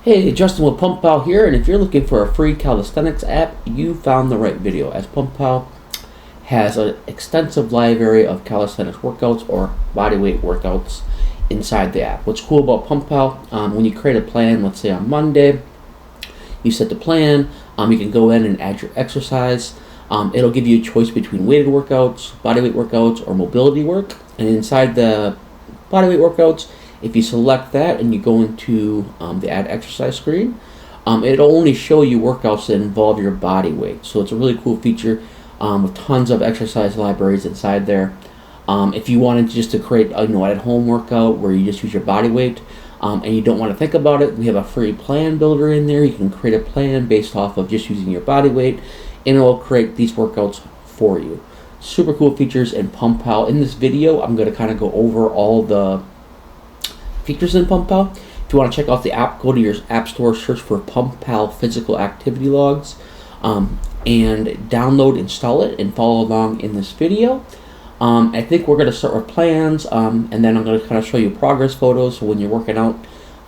Hey, Justin with PumpPal here, and if you're looking for a free calisthenics app, you found the right video, as PumpPal has an extensive library of calisthenics workouts or bodyweight workouts inside the app. What's cool about PumpPal, when you create a plan, let's say on Monday, you set the plan, you can go in and add your exercise. It'll give you a choice between weighted workouts, bodyweight workouts, or mobility work, and inside the bodyweight workouts, if you select that and you go into the add exercise screen, it'll only show you workouts that involve your body weight. So it's a really cool feature with tons of exercise libraries inside there. If you wanted just to create a at-home workout where you just use your body weight and you don't want to think about it, we have a free plan builder in there. You can create a plan based off of just using your body weight, and it will create these workouts for you. Super cool features in PumpPal. In this video, I'm going to kind of go over all the features in PumpPal. If you want to check out the app, go to your app store, search for PumpPal Physical Activity Logs, and download, install it, and follow along in this video. I think we're going to start with plans, and then I'm going to kind of show you progress photos. So when you're working out,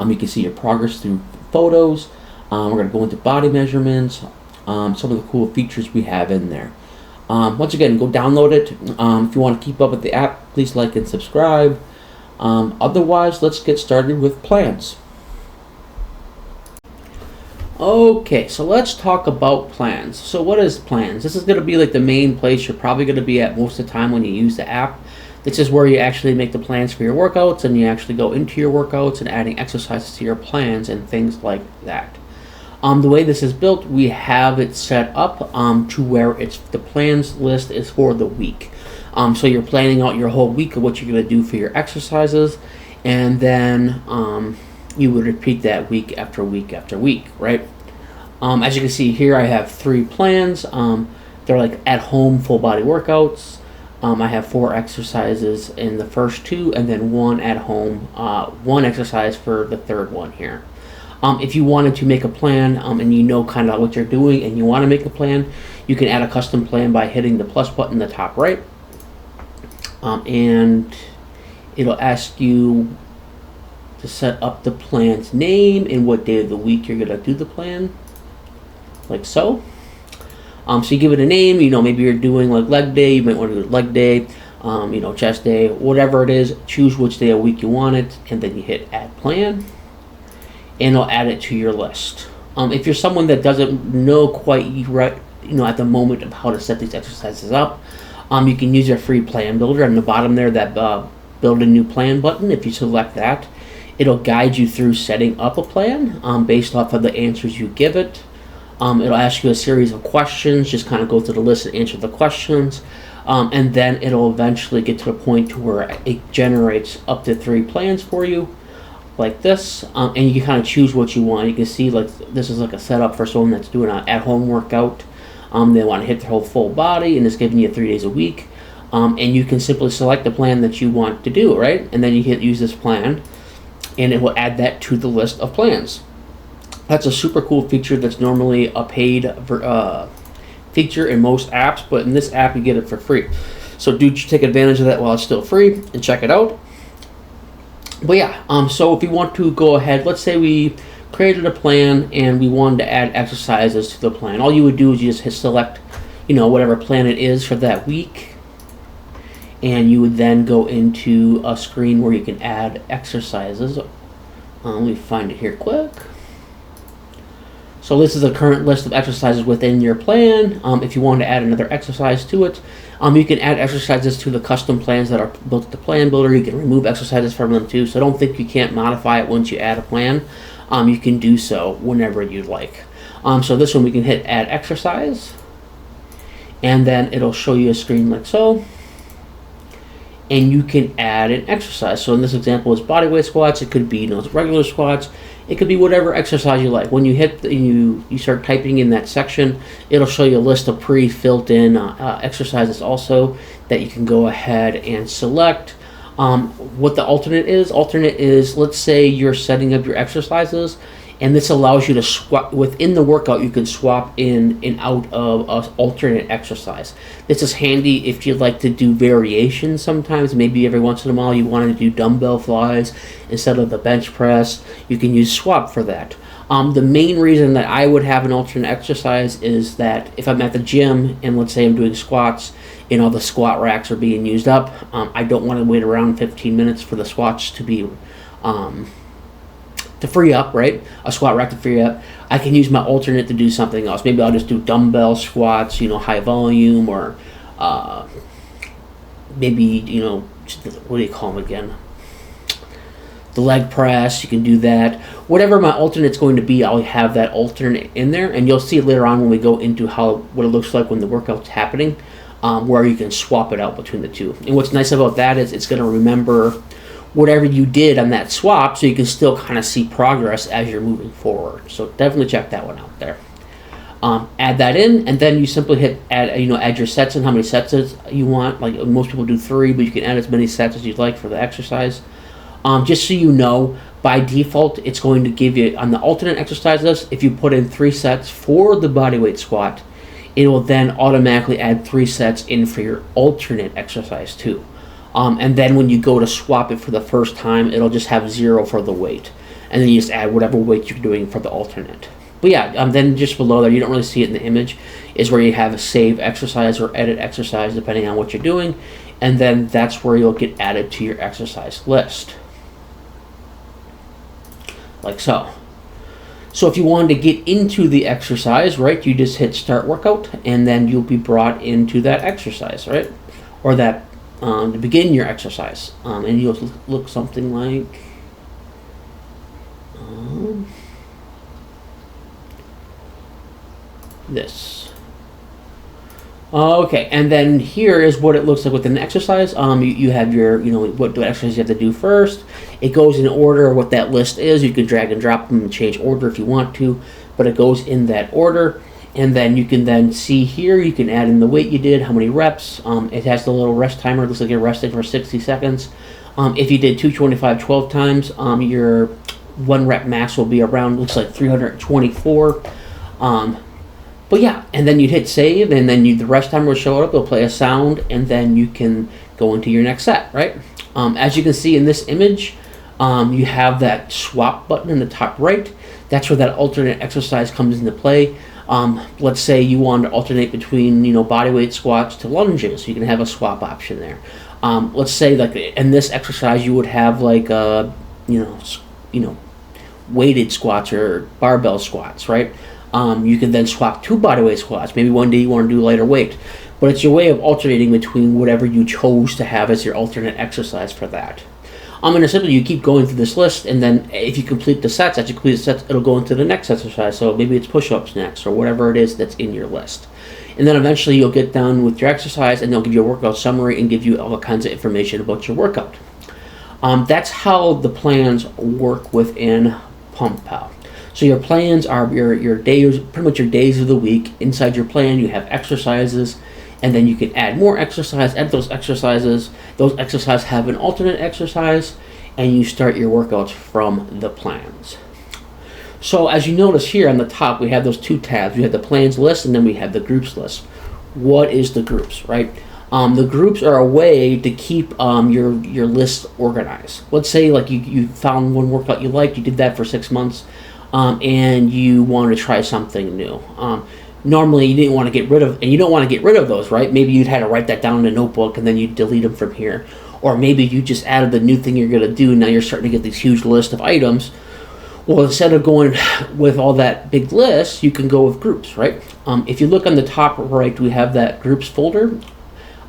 you can see your progress through photos. We're going to go into body measurements, some of the cool features we have in there. Once again, go download it. If you want to keep up with the app, please like and subscribe. Otherwise, let's get started with plans. Okay, so let's talk about plans. So what is plans? This is going to be like the main place you're probably going to be at most of the time when you use the app. This is where you actually make the plans for your workouts, and you actually go into your workouts and adding exercises to your plans and things like that. The way this is built, we have it set up to where the plans list is for the week. So you're planning out your whole week of what you're going to do for your exercises, and then you would repeat that week after week after week, right? As you can see here, I have 3 plans. They're like at-home full body workouts. I have 4 exercises in the first 2, and then 1 at-home, 1 exercise for the third one here. If you wanted to make a plan and you know kind of what you're doing and you want to make a plan, you can add a custom plan by hitting the plus button in the top right. And it'll ask you to set up the plan's name and what day of the week you're going to do the plan, like so. So you give it a name, maybe you're doing like leg day, you might want to do leg day, chest day, whatever it is, choose which day of the week you want it, and then you hit add plan, and it'll add it to your list. If you're someone that doesn't know quite right, at the moment of how to set these exercises up, you can use your free plan builder on the bottom there, that build a new plan button. If you select that, it'll guide you through setting up a plan based off of the answers you give it. It'll ask you a series of questions, just kind of go through the list and answer the questions, and then it'll eventually get to the point to where it generates up to 3 plans for you, like this, and you can kind of choose what you want. You can see like this is like a setup for someone that's doing an at-home workout. They want to hit their whole full body, and it's giving you 3 days a week. And you can simply select the plan that you want to do, right? And then you hit use this plan, and it will add that to the list of plans. That's a super cool feature that's normally a paid feature in most apps, but in this app you get it for free. So do take advantage of that while it's still free and check it out. But yeah, so if you want to go ahead, let's say we created a plan and we wanted to add exercises to the plan. All you would do is you just hit select, whatever plan it is for that week, and you would then go into a screen where you can add exercises. Let me find it here quick. So this is the current list of exercises within your plan. If you want to add another exercise to it, you can add exercises to the custom plans that are built at the plan builder. You can remove exercises from them too, so don't think you can't modify it once you add a plan. You can do so whenever you'd like. So this one we can hit add exercise, and then it'll show you a screen like so, and you can add an exercise. So in this example is bodyweight squats. It could be regular squats. It could be whatever exercise you like. When you hit you start typing in that section, it'll show you a list of pre-filled in exercises also that you can go ahead and select. What the alternate is, let's say you're setting up your exercises and this allows you to swap within the workout. You can swap in and out of an alternate exercise. This is handy if you'd like to do variations. Sometimes, maybe every once in a while, you want to do dumbbell flies instead of the bench press. You can use swap for that. The main reason that I would have an alternate exercise is that if I'm at the gym and let's say I'm doing squats and all the squat racks are being used up, I don't want to wait around 15 minutes for the squats to be to free up, right? A squat rack to free up. I can use my alternate to do something else. Maybe I'll just do dumbbell squats, high volume, or maybe, what do you call them again? The leg press, you can do that. Whatever my alternate's going to be, I'll have that alternate in there, and you'll see later on when we go into what it looks like when the workout's happening, where you can swap it out between the two. And what's nice about that is it's going to remember whatever you did on that swap, so you can still kind of see progress as you're moving forward. So definitely check that one out there. Add that in, and then you simply hit add your sets and how many sets you want. Like most people do 3, but you can add as many sets as you'd like for the exercise. Just so you know, by default, it's going to give you, on the alternate exercise list, if you put in 3 sets for the bodyweight squat, it will then automatically add 3 sets in for your alternate exercise too. And then when you go to swap it for the first time, it'll just have 0 for the weight. And then you just add whatever weight you're doing for the alternate. But yeah, then just below there, you don't really see it in the image, is where you have a save exercise or edit exercise, depending on what you're doing. And then that's where you'll get added to your exercise list. Like so. So if you wanted to get into the exercise, right, you just hit start workout, and then you'll be brought into that exercise, right? Or that to begin your exercise. And you'll look something like this. Okay, and then here is what it looks like within the exercise. You have your, what exercise you have to do first. It goes in order of what that list is. You can drag and drop them and change order if you want to, but it goes in that order. And then you can then see here, you can add in the weight you did, how many reps. It has the little rest timer. It looks like you're resting for 60 seconds. If you did 225 12 times, your 1 rep max will be around, looks like 324. But yeah, and then you'd hit save, and then the rest timer will show up. It'll play a sound, and then you can go into your next set, right? As you can see in this image, you have that swap button in the top right. That's where that alternate exercise comes into play. Let's say you want to alternate between, bodyweight squats to lunges. You can have a swap option there. Let's say like in this exercise, you would have like, weighted squats or barbell squats, right? You can then swap to bodyweight squats. Maybe one day you want to do lighter weight. But it's your way of alternating between whatever you chose to have as your alternate exercise for that. And simply you keep going through this list, and then if you complete the sets, as you complete the sets, it'll go into the next exercise. So maybe it's push-ups next, or whatever it is that's in your list. And then eventually you'll get done with your exercise, and they'll give you a workout summary and give you all kinds of information about your workout. That's how the plans work within PumpPal. So your plans are your days, pretty much your days of the week. Inside your plan, you have exercises, and then you can add more exercise, add those exercises. Those exercises have an alternate exercise, and you start your workouts from the plans. So as you notice here on the top, we have those 2 tabs. We have the plans list, and then we have the groups list. What is the groups, right? The groups are a way to keep your list organized. Let's say like you found one workout you liked, you did that for 6 months, and you want to try something new. Normally you didn't want to get rid of, and you don't want to get rid of those, right? Maybe you'd had to write that down in a notebook, and then you delete them from here. Or maybe you just added the new thing you're going to do, and now you're starting to get this huge list of items. Well, instead of going with all that big list, you can go with groups, right? If you look on the top right, we have that groups folder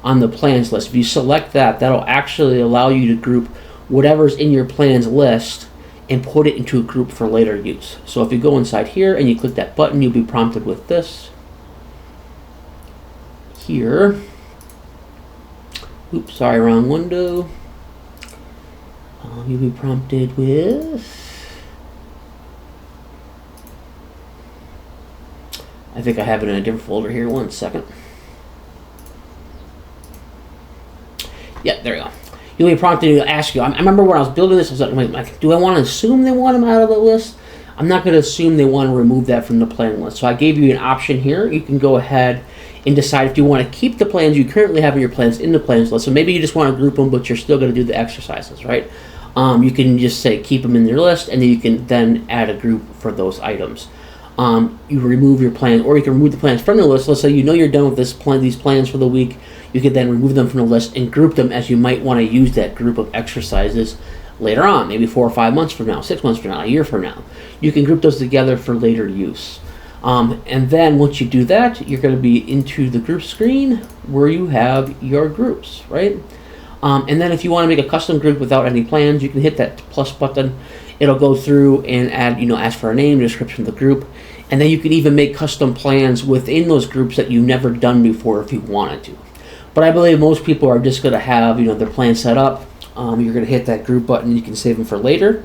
on the plans list. If you select that, that'll actually allow you to group whatever's in your plans list and put it into a group for later use. So if you go inside here and you click that button, you'll be prompted with this. Here. Oops, sorry, wrong window. You'll be prompted with... I think I have it in a different folder here. 1 second. Yeah, there we go. You'll be prompted to ask you. I remember when I was building this, I was like, do I want to assume they want them out of the list? I'm not going to assume they want to remove that from the plan list. So I gave you an option here. You can go ahead and decide if you want to keep the plans you currently have in your plans in the plans list. So maybe you just want to group them, but you're still going to do the exercises, right? You can just say keep them in your list, and then you can then add a group for those items. You remove your plan, or you can remove the plans from the list. Let's say you know you're done with these plans for the week. You can then remove them from the list and group them as you might want to use that group of exercises later on, maybe 4 or 5 months from now, 6 months from now, a year from now. You can group those together for later use. And then once you do that, you're going to be into the group screen where you have your groups, right? And then if you want to make a custom group without any plans, you can hit that plus button. It'll go through and ask for a name, description of the group, and then you can even make custom plans within those groups that you've never done before if you wanted to. But I believe most people are just going to have their plan set up. You're going to hit that group button. You can save them for later.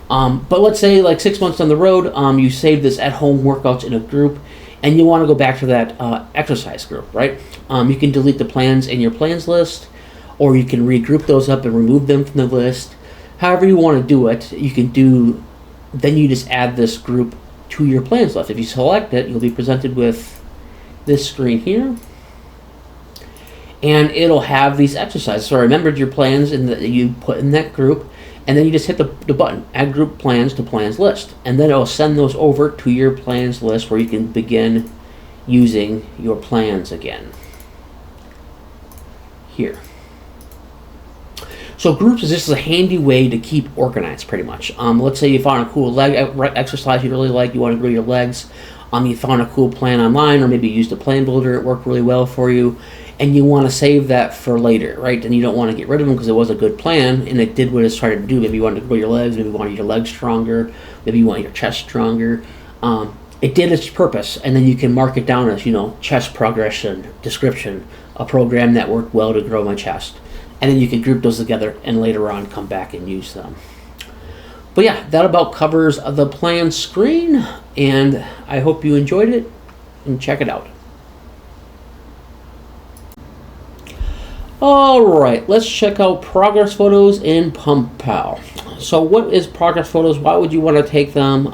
But let's say like 6 months down the road, you save this at-home workouts in a group, and you want to go back to that exercise group, right? You can delete the plans in your plans list, or you can regroup those up and remove them from the list. However you want to do it, you can do. Then you just add this group to your plans list. If you select it, you'll be presented with this screen here, and it'll have these exercises. So remembered your plans that you put in that group, and then you just hit the button, add group plans to plans list, and then it'll send those over to your plans list where you can begin using your plans again. Here. So groups is just a handy way to keep organized, pretty much. Let's say you found a cool leg exercise you really like, you want to grow your legs. You found a cool plan online, or maybe you used a plan builder, it worked really well for you, and you want to save that for later, right? And you don't want to get rid of them because it was a good plan and it did what it's trying to do. Maybe you wanted to grow your legs, maybe you wanted your legs stronger, maybe you want your chest stronger. It did its purpose, and then you can mark it down as, chest progression, description, a program that worked well to grow my chest. And then you can group those together and later on come back and use them. But yeah, that about covers the plan screen, and I hope you enjoyed it, and check it out. Alright, let's check out progress photos in PumpPal. So what is progress photos? Why would you want to take them?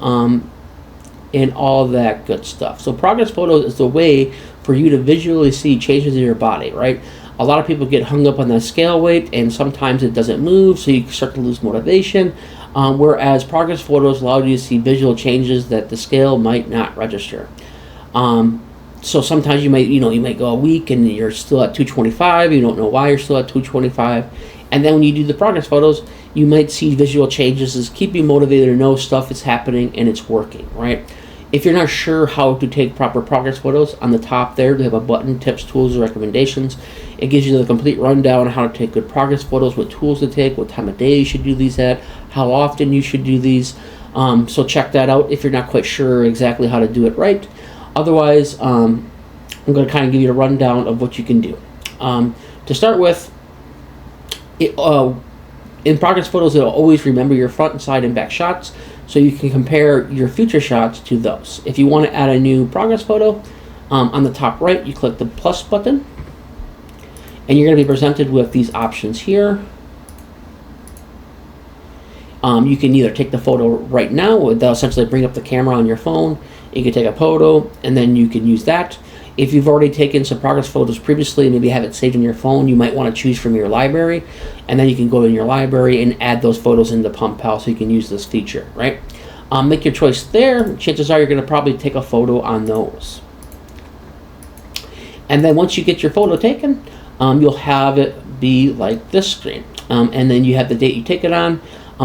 And all that good stuff. So progress photos is the way for you to visually see changes in your body, right? A lot of people get hung up on that scale weight, and sometimes it doesn't move, so you start to lose motivation. Whereas progress photos allow you to see visual changes that the scale might not register. So sometimes you might go a week and you're still at 225. You don't know why you're still at 225. And then when you do the progress photos, you might see visual changes that keep you motivated to know stuff is happening and it's working, right? If you're not sure how to take proper progress photos, on the top there, they have a button, tips, tools, and recommendations. It gives you the complete rundown on how to take good progress photos, what tools to take, what time of day you should do these at, how often you should do these. So check that out if you're not quite sure exactly how to do it right. Otherwise, I'm going to kind of give you a rundown of what you can do. To start with, in progress photos, it'll always remember your front, side, and back shots, so you can compare your future shots to those. If you want to add a new progress photo, on the top right, you click the plus button, and you're going to be presented with these options here. You can either take the photo right now, they'll essentially bring up the camera on your phone. You can take a photo, and then you can use that. If you've already taken some progress photos previously, maybe have it saved in your phone, you might want to choose from your library, and then you can go in your library and add those photos into PumpPal so you can use this feature, right? Make your choice there. Chances are you're going to probably take a photo on those. And then once you get your photo taken, you'll have it be like this screen. And then you have the date you take it on.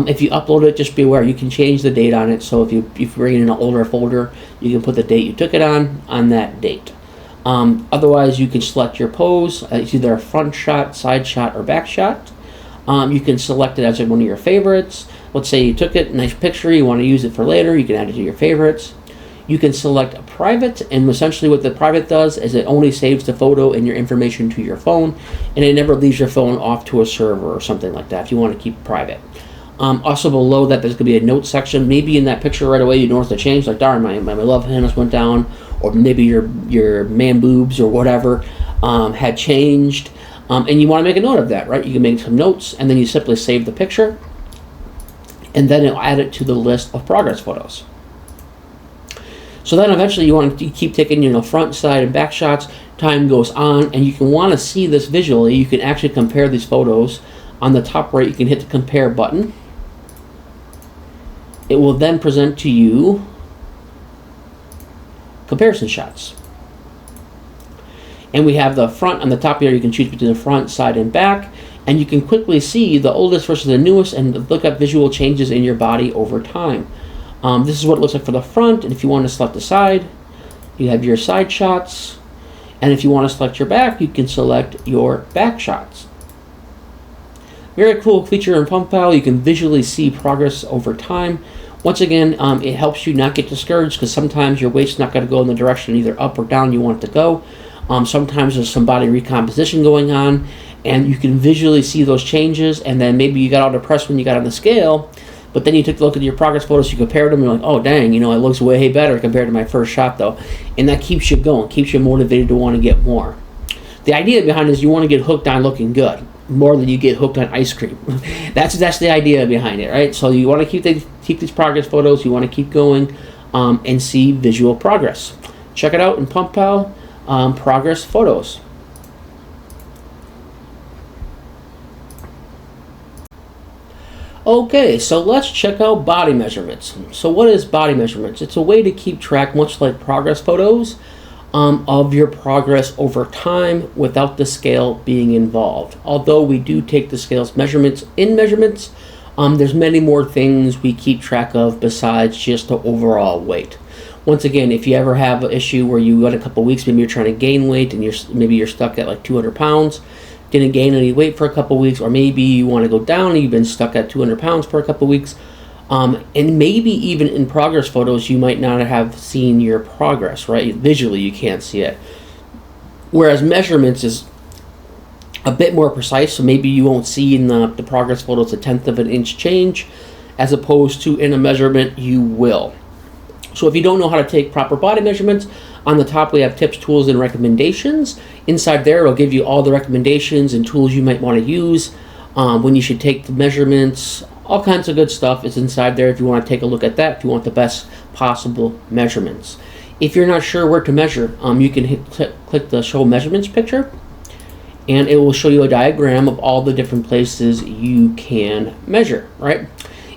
If you upload it, just be aware you can change the date on it. So if you bring in an older folder, you can put the date you took it on that date. Otherwise, you can select your pose. It's either a front shot, side shot, or back shot. You can select it as one of your favorites. Let's say you took it, nice picture, you want to use it for later, you can add it to your favorites. You can select a private, and essentially what the private does is it only saves the photo and your information to your phone, and it never leaves your phone off to a server or something like that if you want to keep private. Also below that, there's going to be a note section. Maybe in that picture right away you notice the change, like darn, my love handles went down, or maybe your man boobs or whatever had changed, and you want to make a note of that, right? You can make some notes, and then you simply save the picture, and then it'll add it to the list of progress photos. So then eventually you want to keep taking, front, side, and back shots. Time goes on, and you can want to see this visually. You can actually compare these photos On the top right, you can hit the compare button. It will then present to you comparison shots. And we have the front on the top here. You can choose between the front, side, and back. And you can quickly see the oldest versus the newest and look at visual changes in your body over time. This is what it looks like for the front. And if you want to select the side, you have your side shots. And if you want to select your back, you can select your back shots. Very cool feature in PumpPal. You can visually see progress over time. Once again, it helps you not get discouraged because sometimes your weight's not going to go in the direction either up or down you want it to go. Sometimes there's some body recomposition going on, and you can visually see those changes, and then maybe you got all depressed when you got on the scale, but then you took a look at your progress photos, you compared them, and you're like, oh dang, it looks way better compared to my first shot though. And that keeps you going, keeps you motivated to want to get more. The idea behind it is you want to get hooked on looking good, more than you get hooked on ice cream. That's the idea behind it, right? So you want to keep these progress photos, you want to keep going, and see visual progress. Check it out in PumpPal. Progress photos. Okay, so let's check out body measurements. So what is body measurements? It's a way to keep track, much like progress photos, of your progress over time without the scale being involved. Although we do take the scale's measurements, there's many more things we keep track of besides just the overall weight. Once again, if you ever have an issue where you got a couple weeks, maybe you're trying to gain weight and maybe you're stuck at like 200 pounds, didn't gain any weight for a couple weeks, or maybe you want to go down and you've been stuck at 200 pounds for a couple weeks, and maybe even in progress photos, you might not have seen your progress, right? Visually, you can't see it. Whereas measurements is a bit more precise, so maybe you won't see in the progress photos a 1/10 of an inch change, as opposed to in a measurement, you will. So if you don't know how to take proper body measurements, on the top we have tips, tools, and recommendations. Inside there, it'll give you all the recommendations and tools you might want to use, when you should take the measurements. All kinds of good stuff is inside there if you want to take a look at that, if you want the best possible measurements. If you're not sure where to measure, you can click the Show Measurements picture, and it will show you a diagram of all the different places you can measure, right?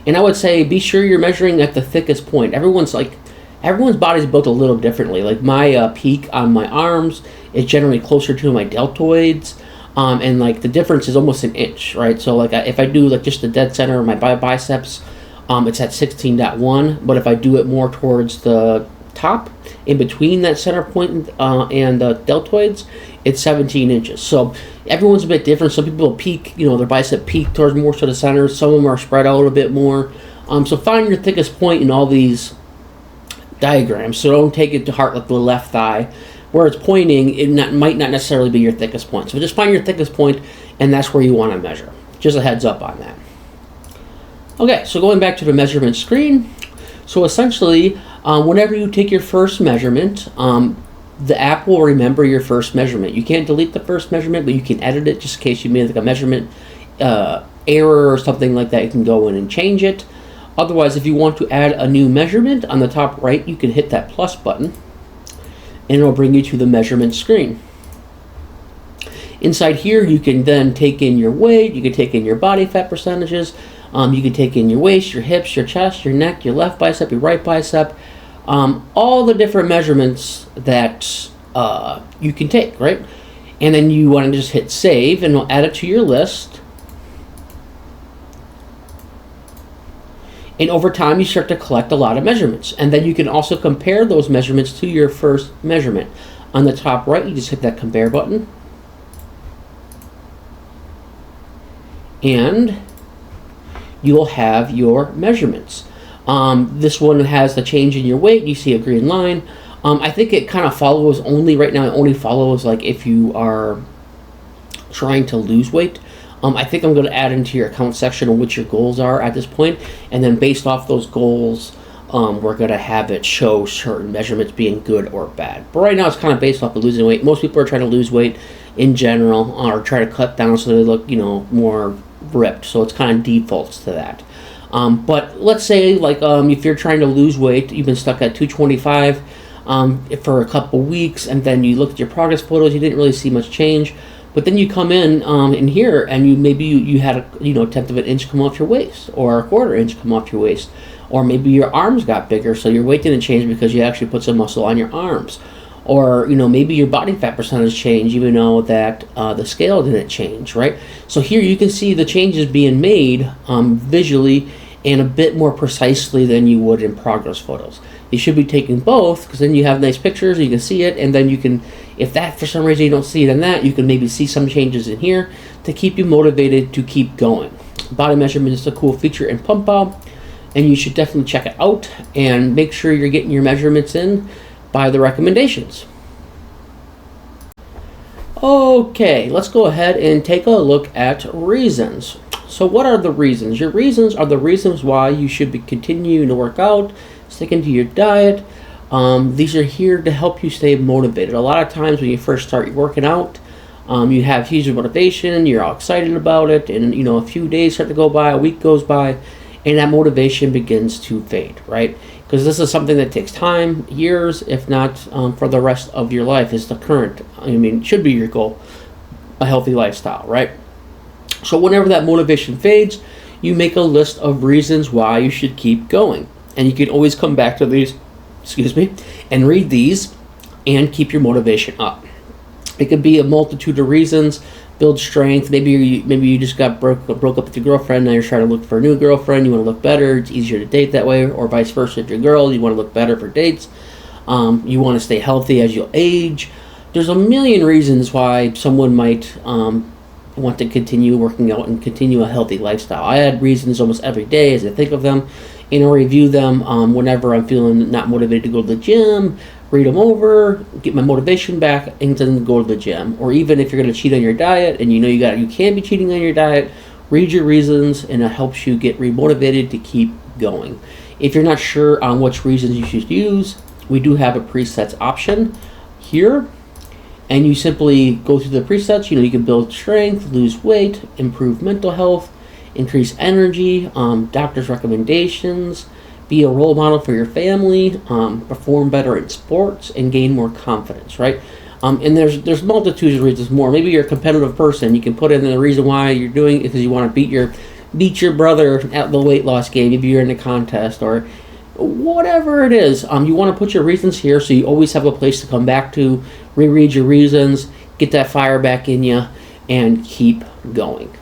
And I would say be sure you're measuring at the thickest point. Everyone's body is built a little differently. Like my peak on my arms is generally closer to my deltoids, and like the difference is almost an inch, right? So like if I do like just the dead center of my biceps, it's at 16.1, but if I do it more towards the top, in between that center point and the deltoids, it's 17 inches. So everyone's a bit different. Some people peak, their bicep peak towards more to the center. Some of them are spread out a bit more. So find your thickest point in all these diagrams. So don't take it to heart like the left thigh. Where it's pointing, might not necessarily be your thickest point. So just find your thickest point, and that's where you want to measure. Just a heads up on that. Okay, so going back to the measurement screen. So essentially, whenever you take your first measurement, the app will remember your first measurement. You can't delete the first measurement, but you can edit it just in case you made like a measurement error or something like that. You can go in and change it. Otherwise, if you want to add a new measurement, on the top right, you can hit that plus button, and it'll bring you to the measurement screen. Inside here, you can then take in your weight, you can take in your body fat percentages, you can take in your waist, your hips, your chest, your neck, your left bicep, your right bicep, all the different measurements that you can take, right? And then you want to just hit save, and it'll add it to your list. And over time, you start to collect a lot of measurements. And then you can also compare those measurements to your first measurement. On the top right, you just hit that compare button. And you'll have your measurements. This one has the change in your weight. You see a green line. I think it kind of follows right now, it only follows like if you are trying to lose weight. I think I'm going to add into your account section on what your goals are at this point, and then based off those goals, we're going to have it show certain measurements being good or bad. But right now, it's kind of based off of losing weight. Most people are trying to lose weight in general, or try to cut down so they look, more ripped. So it's kind of defaults to that. But let's say, like, if you're trying to lose weight, you've been stuck at 225 for a couple weeks, and then you look at your progress photos, you didn't really see much change. But then you come in here, and you had a tenth of an inch come off your waist, or a quarter inch come off your waist, or maybe your arms got bigger, so your weight didn't change because you actually put some muscle on your arms, or maybe your body fat percentage changed, even though that the scale didn't change, right? So here you can see the changes being made visually and a bit more precisely than you would in progress photos. You should be taking both, because then you have nice pictures, you can see it, and then you can, if that for some reason you don't see it in that, you can maybe see some changes in here to keep you motivated to keep going. Body measurement is a cool feature in PumpPal, and you should definitely check it out and make sure you're getting your measurements in by the recommendations. Okay, let's go ahead and take a look at reasons. So what are the reasons? Your reasons are the reasons why you should be continuing to work out, sticking to your diet. These are here to help you stay motivated. A lot of times when you first start working out, you have huge motivation, you're all excited about it, and a few days start to go by, a week goes by, and that motivation begins to fade, right? Because this is something that takes time, years, if not for the rest of your life, is the current, should be your goal, a healthy lifestyle, right? So whenever that motivation fades, you make a list of reasons why you should keep going. And you can always come back to these, and read these and keep your motivation up. It could be a multitude of reasons. Build strength. Maybe you just got broke up with your girlfriend. Now you're trying to look for a new girlfriend. You want to look better. It's easier to date that way, or vice versa. If you're a girl, you want to look better for dates. You want to stay healthy as you age. There's a million reasons why someone might want to continue working out and continue a healthy lifestyle. I add reasons almost every day as I think of them, and I review them whenever I'm feeling not motivated to go to the gym. Read them over, get my motivation back, and then go to the gym. Or even if you're going to cheat on your diet, and you can't be cheating on your diet, read your reasons, and it helps you get remotivated to keep going. If you're not sure on which reasons you should use, we do have a presets option here. And you simply go through the presets. You can build strength, lose weight, improve mental health, increase energy, doctor's recommendations, be a role model for your family, perform better in sports, and gain more confidence, right? And there's multitudes of reasons more. Maybe you're a competitive person. You can put in the reason why you're doing it because you want to beat your brother at the weight loss game. Maybe you're in a contest or whatever it is. You want to put your reasons here so you always have a place to come back to, reread your reasons, get that fire back in you, and keep going.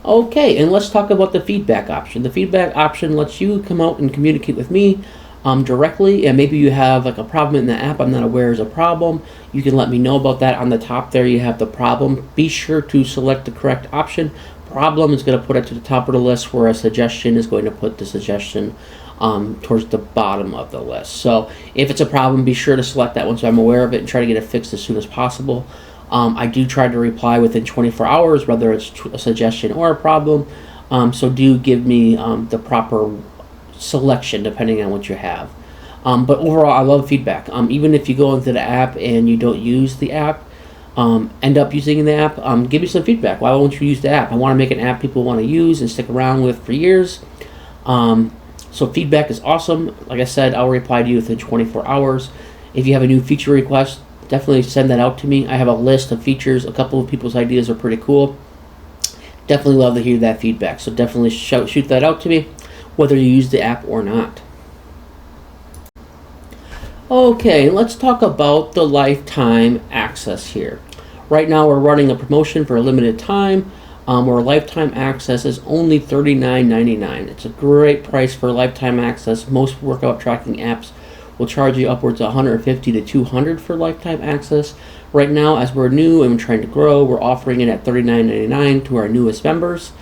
Okay, and let's talk about the feedback option. The feedback option lets you come out and communicate with me directly, and maybe you have like a problem in the app I'm not aware is a problem. You can let me know about that. On the top there you have the problem. Be sure to select the correct option. Problem is going to put it to the top of the list, where a suggestion is going to put the suggestion towards the bottom of the list. So if it's a problem, be sure to select that one so I'm aware of it and try to get it fixed as soon as possible. I do try to reply within 24 hours, whether it's a suggestion or a problem. So do give me the proper selection depending on what you have. But overall, I love feedback. Even if you go into the app and you don't use the app, end up using the app, give me some feedback. Why won't you use the app? I want to make an app people want to use and stick around with for years. So feedback is awesome. Like I said, I'll reply to you within 24 hours. If you have a new feature request, definitely send that out to me. I have a list of features. A couple of people's ideas are pretty cool. Definitely love to hear that feedback. So definitely shoot that out to me, whether you use the app or not. Okay, let's talk about the lifetime access here. Right now we're running a promotion for a limited time where lifetime access is only $39.99. It's a great price for lifetime access. Most workout tracking apps will charge you upwards of $150 to $200 for lifetime access. Right now, as we're new and we're trying to grow, we're offering it at $39.99 to our newest members.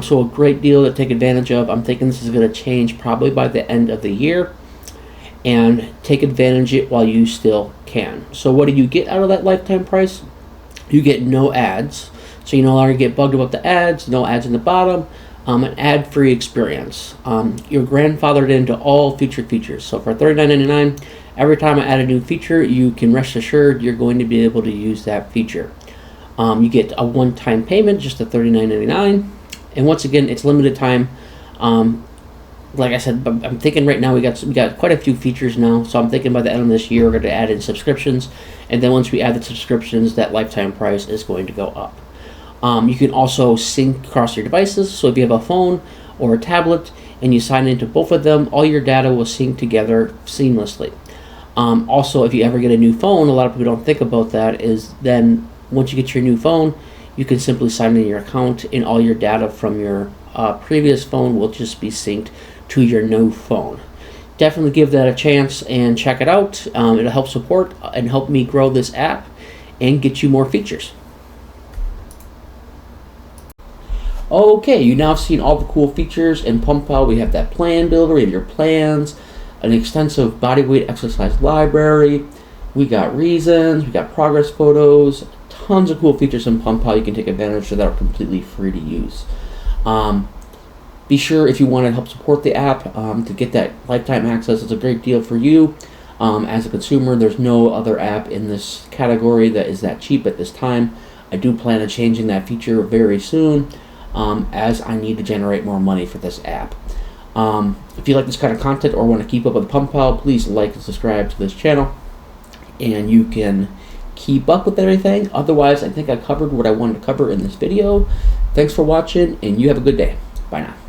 So a great deal to take advantage of. I'm thinking this is going to change probably by the end of the year. And take advantage of it while you still can. So what do you get out of that lifetime price? You get no ads. So you no longer get bugged about the ads, no ads in the bottom, an ad-free experience. You're grandfathered into all future features. So for $39.99, every time I add a new feature, you can rest assured you're going to be able to use that feature. You get a one-time payment, just a $39.99. And once again, it's limited time. like I said, I'm thinking right now we got quite a few features now, so I'm thinking by the end of this year we're going to add in subscriptions, and then once we add the subscriptions, that lifetime price is going to go up. You can also sync across your devices, so if you have a phone or a tablet and you sign into both of them, all your data will sync together seamlessly. Also, if you ever get a new phone, a lot of people don't think about that, is then once you get your new phone, you can simply sign in your account and all your data from your previous phone will just be synced to your new phone. Definitely give that a chance and check it out. It'll help support and help me grow this app and get you more features. Okay, you now have seen all the cool features in PumpPal. We have that plan builder, we have your plans, an extensive bodyweight exercise library, we got reasons, we got progress photos, tons of cool features in PumpPal you can take advantage of that are completely free to use. Be sure, if you want to help support the app, to get that lifetime access. It's a great deal for you. As a consumer, there's no other app in this category that is that cheap at this time. I do plan on changing that feature very soon, as I need to generate more money for this app. If you like this kind of content or want to keep up with PumpPal, please like and subscribe to this channel, and you can keep up with everything. Otherwise, I think I covered what I wanted to cover in this video. Thanks for watching, and you have a good day. Bye now.